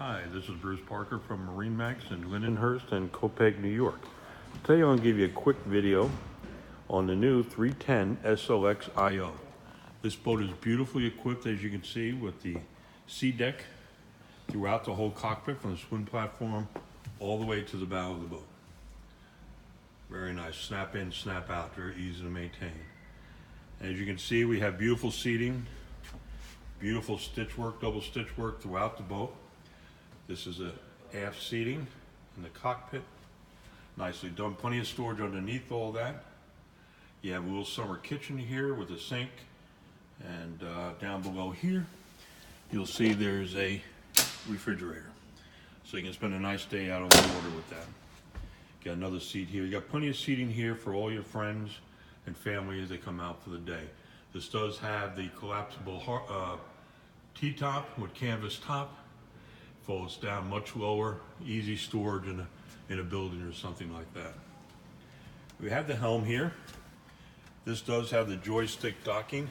Hi, this is Bruce Parker from MarineMax in Lindenhurst and Copiague, New York. Today I'm going to give you a quick video on the new 310 SLX IO. This boat is beautifully equipped, as you can see, with the sea deck throughout the whole cockpit, from the swim platform all the way to the bow of the boat. Very nice, snap in, snap out, very easy to maintain. As you can see, we have beautiful seating, beautiful stitch work, double stitch work throughout the boat. This is a aft seating in the cockpit, nicely done. Plenty of storage underneath all that. You have a little summer kitchen here with a sink, and down below here you'll see there's a refrigerator, so you can spend a nice day out on the water with that. Got another seat here. You got plenty of seating here for all your friends and family as they come out for the day. This does have the collapsible T-top with canvas top. Folds down much lower, easy storage in a building or something like that. We have the helm here. This does have the joystick docking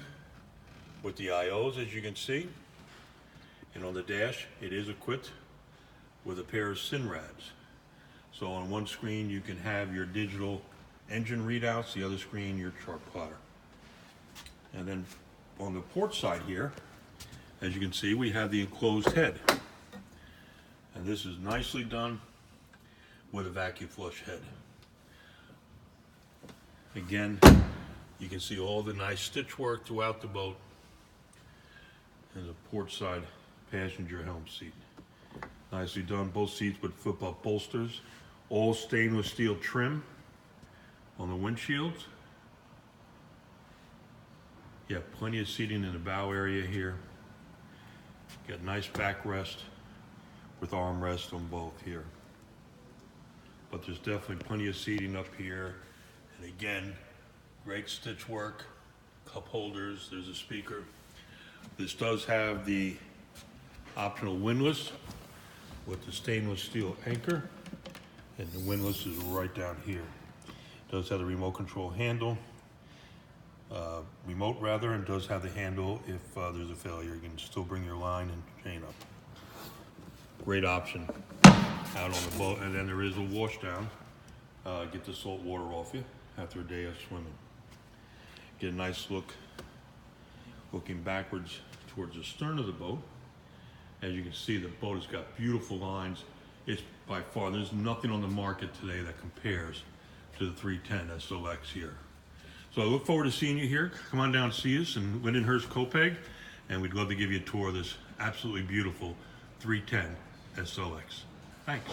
with the IOs, as you can see. And on the dash, it is equipped with a pair of SINRADs. So on one screen you can have your digital engine readouts, the other screen your chart plotter. And then on the port side here, as you can see, we have the enclosed head. And this is nicely done with a vacuum flush head. Again, you can see all the nice stitch work throughout the boat. And the port side passenger helm seat. Nicely done, both seats with flip-up bolsters. All stainless steel trim on the windshields. You have plenty of seating in the bow area here. Got nice backrest with armrest on both here. But there's definitely plenty of seating up here. And again, great stitch work, cup holders, there's a speaker. This does have the optional windlass with the stainless steel anchor, and the windlass is right down here. It does have the remote control handle, and does have the handle if there's a failure. You can still bring your line and chain up. Great option out on the boat. And then there is a wash down, get the salt water off you after a day of swimming. Get a nice look looking backwards towards the stern of the boat. As you can see, the boat has got beautiful lines. It's by far, there's nothing on the market today that compares to the 310 SLX here. So I look forward to seeing you here. Come on down and see us in Lindenhurst, Copiague, and we'd love to give you a tour of this absolutely beautiful 310 SLX. Thanks.